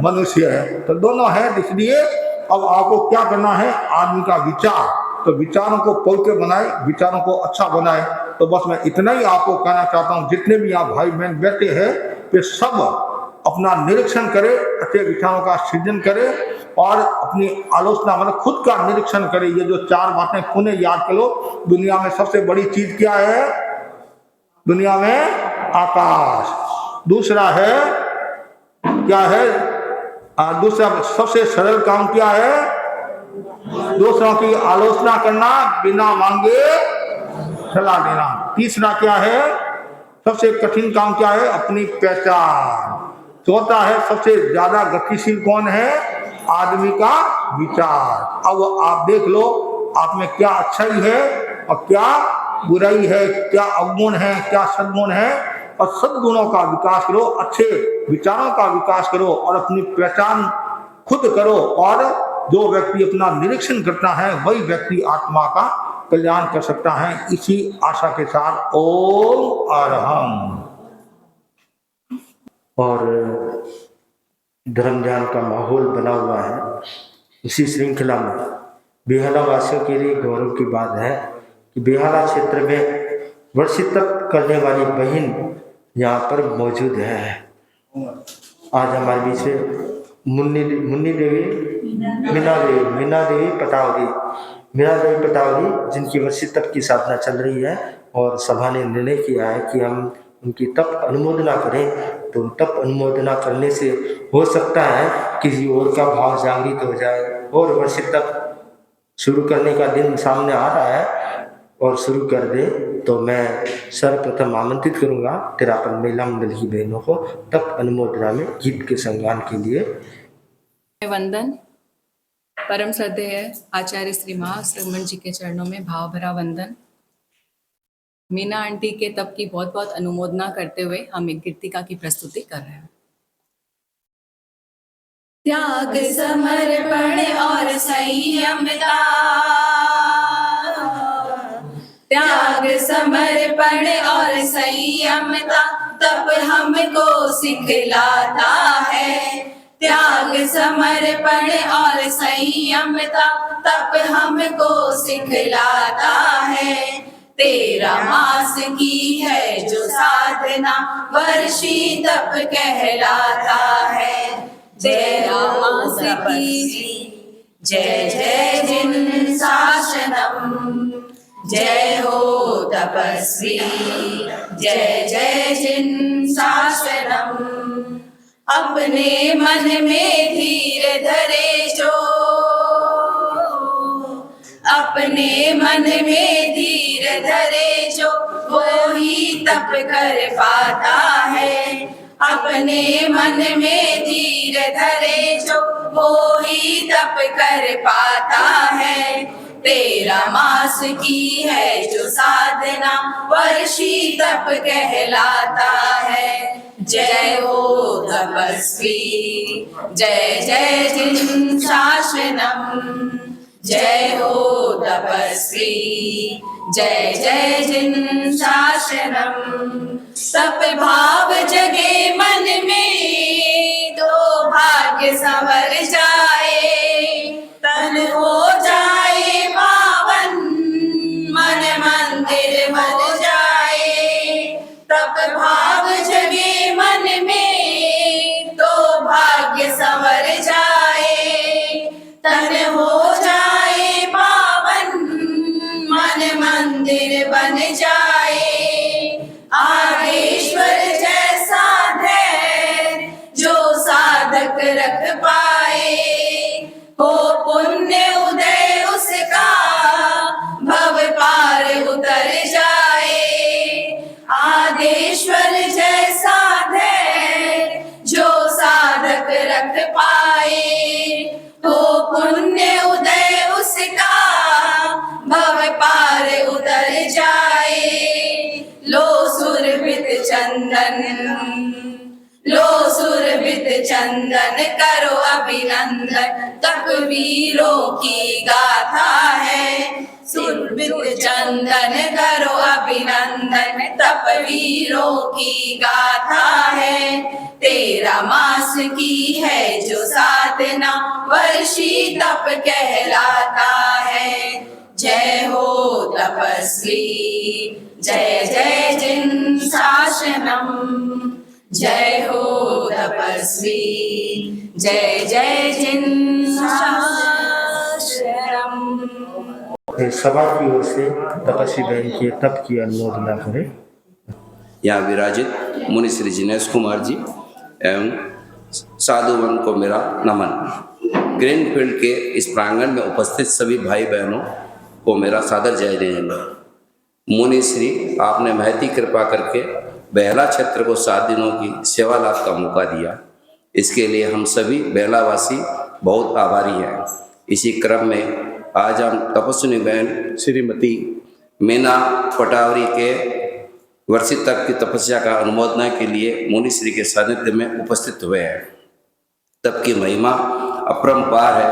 मनुष्य है। तो दोनों है। इसलिए अब आपको क्या करना है? आदमी का विचार, तो विचारों को पल के बनाए, विचारों को अच्छा बनाए। तो बस मैं इतना ही आपको कहना चाहता हूँ, जितने भी यहाँ भाई बहन बैठे हैं वे सब अपना निरीक्षण करे, अच्छे विचारों का सृजन करे, और अपनी आलोचना मतलब खुद का निरीक्षण करे। ये जो चार बातें पुनः याद करो। दुनिया में सबसे बड़ी चीज क्या है? दुनिया में आकाश। दूसरा है क्या है? दूसरा सबसे सरल काम क्या है? दूसरों की आलोचना करना, बिना मांगे सलाह देना। तीसरा क्या है? सबसे कठिन काम क्या है? अपनी पहचान। चौथा है सबसे ज्यादा गतिशील कौन है? आदमी का विचार। अब आप देख लो आप में क्या अच्छाई है और क्या बुराई है, क्या अवगुण है, क्या सद्गुण है। और सद्गुणों का विकास करो, अच्छे विचारों का विकास करो, और अपनी पहचान खुद करो। और जो व्यक्ति अपना निरीक्षण करता है वही व्यक्ति आत्मा का कल्याण कर सकता है। इसी आशा के साथ ओम अरहम। और धर्म ज्ञान का माहौल बना हुआ है। इसी श्रृंखला में बेहला वासियों के लिए गौरव की बात है कि बेहला क्षेत्र में वर्षित तप करने वाली बहन यहाँ पर मौजूद है। आज हमारे बीच में मीना देवी पटावरी जिनकी वर्षित तप की साधना चल रही है, और सभा ने निर्णय किया है कि हम उनकी तप अनुमोदना करें। तो तप अनुमोदना करने से हो सकता है किसी और का भाव जागृत हो जाए, और वर्षित तप शुरू करने का दिन सामने आ रहा है और शुरू कर दे। तो मैं सर्वप्रथम आमंत्रित करूंगा तेरापन महिला मंडल की बहनों को तप अनुमोदना में गीत के संगान के लिए। वंदन। परम श्रद्धेय आचार्य श्री महाश्रमण जी के चरणों में भाव भरा वंदन। मीना आंटी के तप की बहुत बहुत अनुमोदना करते हुए हम एक गीतिका की प्रस्तुति कर रहे हैं। त्याग समर्पण और संयमता, त्याग समर्पण और संयमता तप हमको सिखलाता है। त्याग समर्पण और संयमता तप हमको सिखलाता है। 13 मास की है जो साधना वर्षी तप कहलाता है। 13 मास की जय जय जिन शासनम, जय हो तपस्वी जय जय जिन शासनम। अपने मन में धीर धरे जो, अपने मन में धीर धरे जो, वो ही तप कर पाता है। अपने मन में धीर धरे जो, वो ही तप कर पाता है। 13 मास की है जो साधना वर्षी तप कहलाता है। जय हो तपस्वी जय जय जिन शासनम, जय हो तपस्वी जय जय जिन शासनम। तप भाव जगे मन में तो भाग्य संवर जाए, तन हो जाए लो सुरभित चंदन करो अभिनंदन, तपवीरों की गाथा है। सुरभित चंदन करो अभिनंदन, तपवीरों की गाथा है। 13 मास की है जो साधना, वर्षी तप कहलाता है। जय हो तपस्वी, जय जय जिन शासनम। जय हो तपस्वी, जय जय जिन शासनम। सभा की ओर से तपस्वी बहन के तप की अनुमोदना करें। यहाँ विराजित मुनि श्री जिनेश कुमार जी एवं साधुवन को मेरा नमन। ग्रीनफील्ड के इस प्रांगण में उपस्थित सभी भाई बहनों को मेरा सादर जय जयंती। मुनि श्री, आपने महती कृपा करके बेहला क्षेत्र को 7 दिनों की सेवा लाभ का मौका दिया, इसके लिए हम सभी बेहलावासी बहुत आभारी हैं। इसी क्रम में आज हम तपस्विनी बहन श्रीमती मीना पटावरी के वर्षित तप की तपस्या का अनुमोदना के लिए मुनि श्री के सानिध्य में उपस्थित हुए हैं। तप की महिमा अपरंपार है।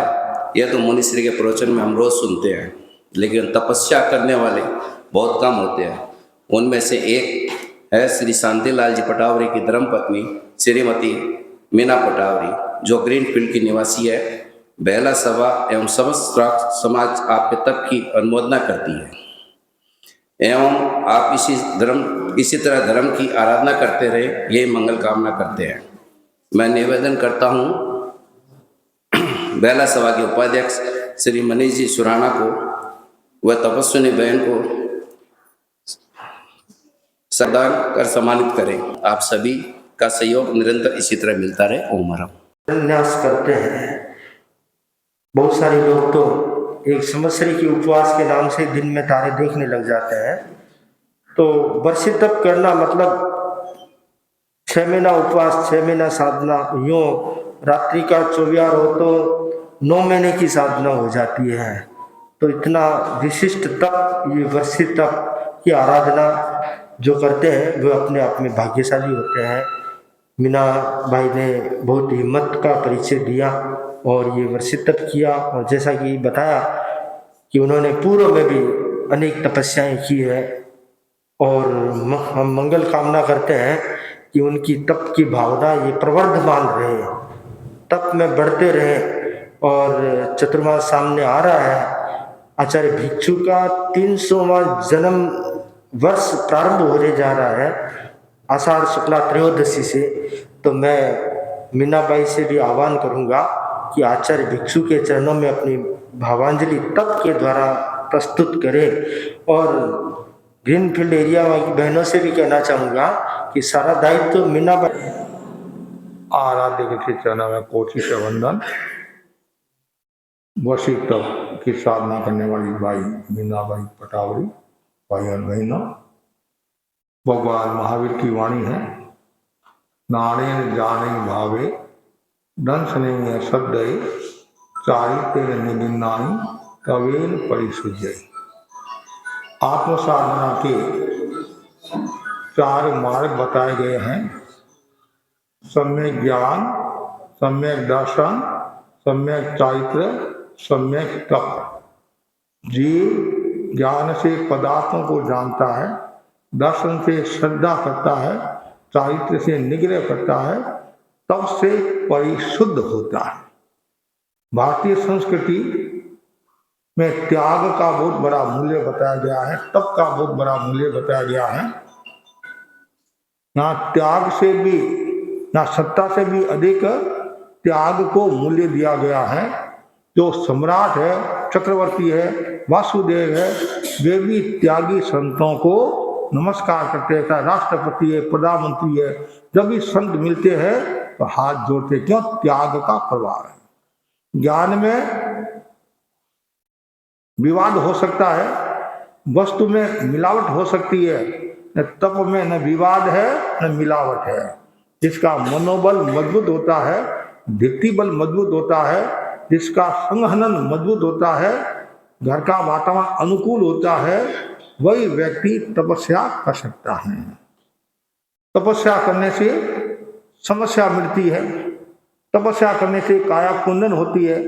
यह तो मुनि श्री के प्रवचन में हम रोज सुनते हैं, लेकिन तपस्या करने वाले बहुत कम होते हैं। उनमें से एक है श्री शांतिलाल जी पटावरी की धर्मपत्नी श्रीमती मीना पटावरी, जो ग्रीनफील्ड की निवासी है। बेहला सभा एवं समस्त समाज आपके तप की अनुमोदना करती है एवं आप इसी तरह धर्म की आराधना करते रहे, ये मंगल कामना करते हैं। मैं निवेदन करता हूँ बेहला सभा के उपाध्यक्ष श्री मनीष जी सुराना को व तपस्विनी बहन को सरदार कर सम्मानित करें। आप सभी का सहयोग निरंतर इसी तरह मिलता रहे। ओम हरम। प्रयास करते हैं। बहुत सारे लोग तो एक संवत्सरी के उपवास के नाम से दिन में तारे देखने लग जाते हैं। तो वर्षी तप करना मतलब 6 महीना उपवास, 6 महीना साधना, यूँ रात्रि का 24 हो तो 9 महीने की साधना हो जाती है। तो इतना विशिष्ट तप, ये वर्षी तप की आराधना जो करते हैं वे अपने आप में भाग्यशाली होते हैं। मीना भाई ने बहुत हिम्मत का परिचय दिया और ये वर्षी तप किया, और जैसा कि बताया कि उन्होंने पूर्व में भी अनेक तपस्याएं की है। और हम मंगल कामना करते हैं कि उनकी तप की भावना ये प्रवर्धमान रहे, तप में बढ़ते रहे। और चतुर्मास सामने आ रहा है। आचार्य भिक्षु का 300वां जन्म वर्ष प्रारंभ होने जा रहा है आषाढ़ शुक्ला त्रयोदशी से। तो मैं मीनाबाई से भी आह्वान करूंगा कि आचार्य भिक्षु के चरणों में अपनी भावांजलि तप के द्वारा प्रस्तुत करें। और ग्रीनफील्ड एरिया की बहनों से भी कहना चाहूँगा कि सारा दायित्व तो मीनाबाई। आराध्य के चरणों में कोटि से वंदन। वर्षी तप की साधना करने वाली भाई मीनाबाई पटावरी, भाई और बहनों, भगवान महावीर की वाणी है, नारायण जाने भावे दंशने में शब्दे चारित्य निगिन्नानी कवेल परिशुद्धि। आत्म साधना के 4 मार्ग बताए गए हैं। सम्यक ज्ञान, सम्यक दर्शन, सम्यक चारित्र, सम्यक तप। जीव ज्ञान से पदार्थों को जानता है, दर्शन से श्रद्धा करता है, चारित्र से निग्रह करता है, तप से परिशुद्ध होता है। भारतीय संस्कृति में त्याग का बहुत बड़ा मूल्य बताया गया है, तप का बहुत बड़ा मूल्य बताया गया है। ना त्याग से भी, ना सत्ता से भी अधिक त्याग को मूल्य दिया गया है। जो सम्राट है, चक्रवर्ती है, वासुदेव है, वे भी त्यागी संतों को नमस्कार करते हैं। राष्ट्रपति है, प्रधानमंत्री है, जब भी संत मिलते हैं तो हाथ जोड़ते। क्यों? त्याग का प्रभाव है। ज्ञान में विवाद हो सकता है, वस्तु में मिलावट हो सकती है, न तप में न विवाद है न मिलावट है। जिसका मनोबल मजबूत होता है, धीप्ति बल मजबूत होता है, जिसका संहनन मजबूत होता है, घर का वातावरण अनुकूल होता है, वही व्यक्ति तपस्या कर सकता है। तपस्या करने से समस्या मिटती है, तपस्या करने से काया कुंदन होती है,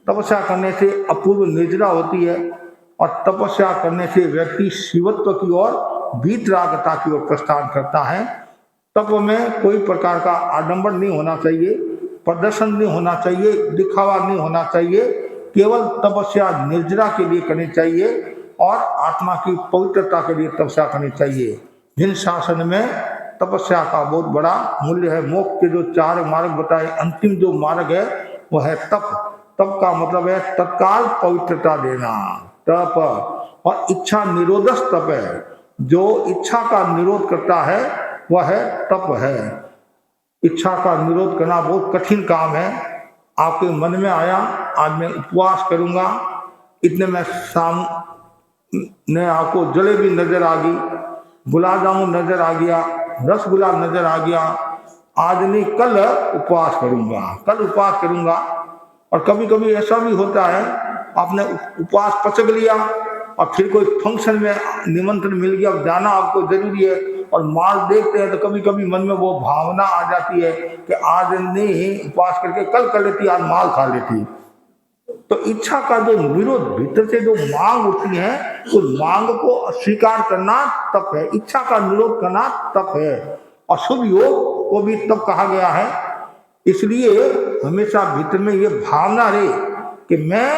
तपस्या करने से अपूर्व निर्जरा होती है, और तपस्या करने से व्यक्ति शिवत्व की ओर वीतरागता की ओर प्रस्थान करता है। तप में कोई प्रकार का आडंबर नहीं होना चाहिए, प्रदर्शन नहीं होना चाहिए, दिखावा नहीं होना चाहिए, केवल तपस्या निर्जरा के लिए करनी चाहिए और आत्मा की पवित्रता के लिए तपस्या करनी चाहिए। जिन शासन में तपस्या का बहुत बड़ा मूल्य है। मोक्ष के जो 4 मार्ग बताए, अंतिम जो मार्ग है वह है तप। तप का मतलब है तत्काल पवित्रता देना, तप। और इच्छा निरोधक तप है, जो इच्छा का निरोध करता है वह है तप है। इच्छा का निरोध करना बहुत कठिन काम है। आपके मन में आया आज मैं उपवास करूंगा, इतने में शाम ने आपको जलेबी नजर आ गई, गुलाब जामुन नजर आ गया, रसगुल्ला नजर आ गया, आज नहीं कल उपवास करूंगा, कल उपवास करूंगा। और कभी कभी ऐसा भी होता है आपने उपवास पचक लिया और फिर कोई फंक्शन में निमंत्रण मिल गया, जाना आपको जरूरी है, और माल देखते हैं तो कभी कभी मन में वो भावना आ जाती है कि आज नहीं उपवास करके कल कर लेती, आज माल खा लेती। तो इच्छा का जो विरोध, भीतर से जो मांग उठती है, उस मांग को अस्वीकार करना तप है। इच्छा का निरोध करना तप है। और शुभ योग को भी तप कहा गया है। इसलिए हमेशा भीतर में ये भावना रहे कि मैं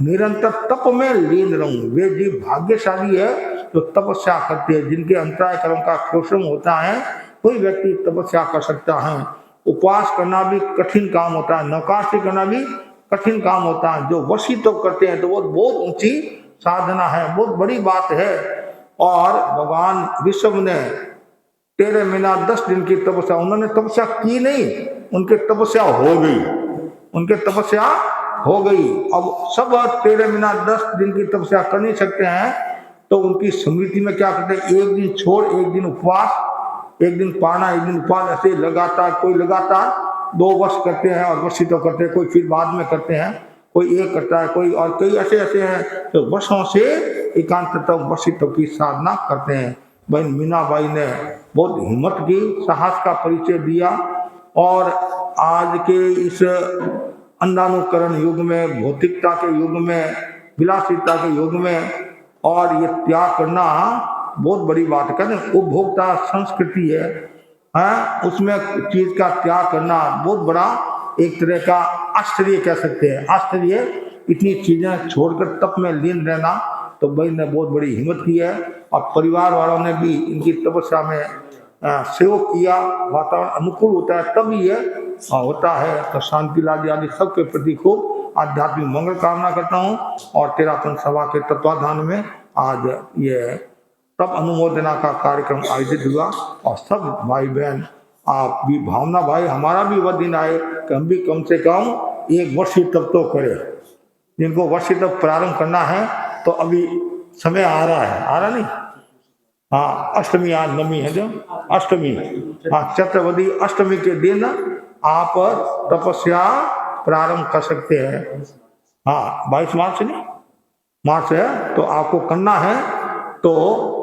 निरंतर तप में लीन रहूं। वे जीव भाग्यशाली है जो तपस्या करते हैं, जिनके अंतराय कर्म का शोषण होता है। कोई व्यक्ति तपस्या कर सकता है। उपवास करना भी कठिन काम होता है, नौकाशी करना भी कठिन काम होता है। जो वशी तो करते हैं तो वो बहुत ऊंची साधना है, बहुत बड़ी बात है। और भगवान विष्णु ने 13 महीना 10 दिन की तपस्या, उन्होंने तपस्या की नहीं, उनकी तपस्या हो गई, उनकी तपस्या हो गई। अब सब 13 महीना 10 दिन की तपस्या कर नहीं सकते हैं, तो उनकी स्मृति में क्या करते हैं, एक दिन छोड़ एक दिन उपवास, एक दिन पाना एक दिन उपवास, ऐसे लगातार। कोई लगातार 2 वर्ष करते हैं और वर्षित तो करते हैं, कोई फिर बाद में करते हैं, कोई एक करता है, कोई और कई ऐसे ऐसे हैं तो वर्षों से एकांत वर्षित की साधना करते हैं। बहन मीनाबाई ने बहुत हिम्मत की, साहस का परिचय दिया। और आज के इस अंधानुकरण युग में, भौतिकता के युग में, विलासिता के युग में, और ये त्याग करना बहुत बड़ी बात है। कहते उपभोक्ता संस्कृति है, उसमें चीज का त्याग करना बहुत बड़ा एक तरह का आश्चर्य कह सकते हैं। आश्चर्य, इतनी चीजें छोड़कर तप में लीन रहना। तो भाई ने बहुत बड़ी हिम्मत की है, और परिवार वालों ने भी इनकी तपस्या में सहयोग किया। वातावरण अनुकूल होता है तभी ये होता है। तो शांति लाल आदि सबके प्रति खूब आध्यात्मिक मंगल कामना करता हूँ। और तेरापन सभा के तत्वाधान में आज ये तब अनुमोदना का कार्यक्रम आयोजित हुआ। और सब भाई बहन, आप भी, भावना भाई, हमारा भी वह दिन आए कि हम भी कम से कम 1 वर्ष तप तो करें। जिनको वर्ष तप प्रारंभ करना है तो अभी समय आ रहा है, आ रहा नहीं? हाँ, अष्टमी, आज नवमी है जो अष्टमी, हाँ, चतुर्वेदी अष्टमी के दिन आप तपस्या प्रारंभ कर सकते हैं। हाँ, 22 मार्च नहीं, मार्च है, तो आपको करना है। तो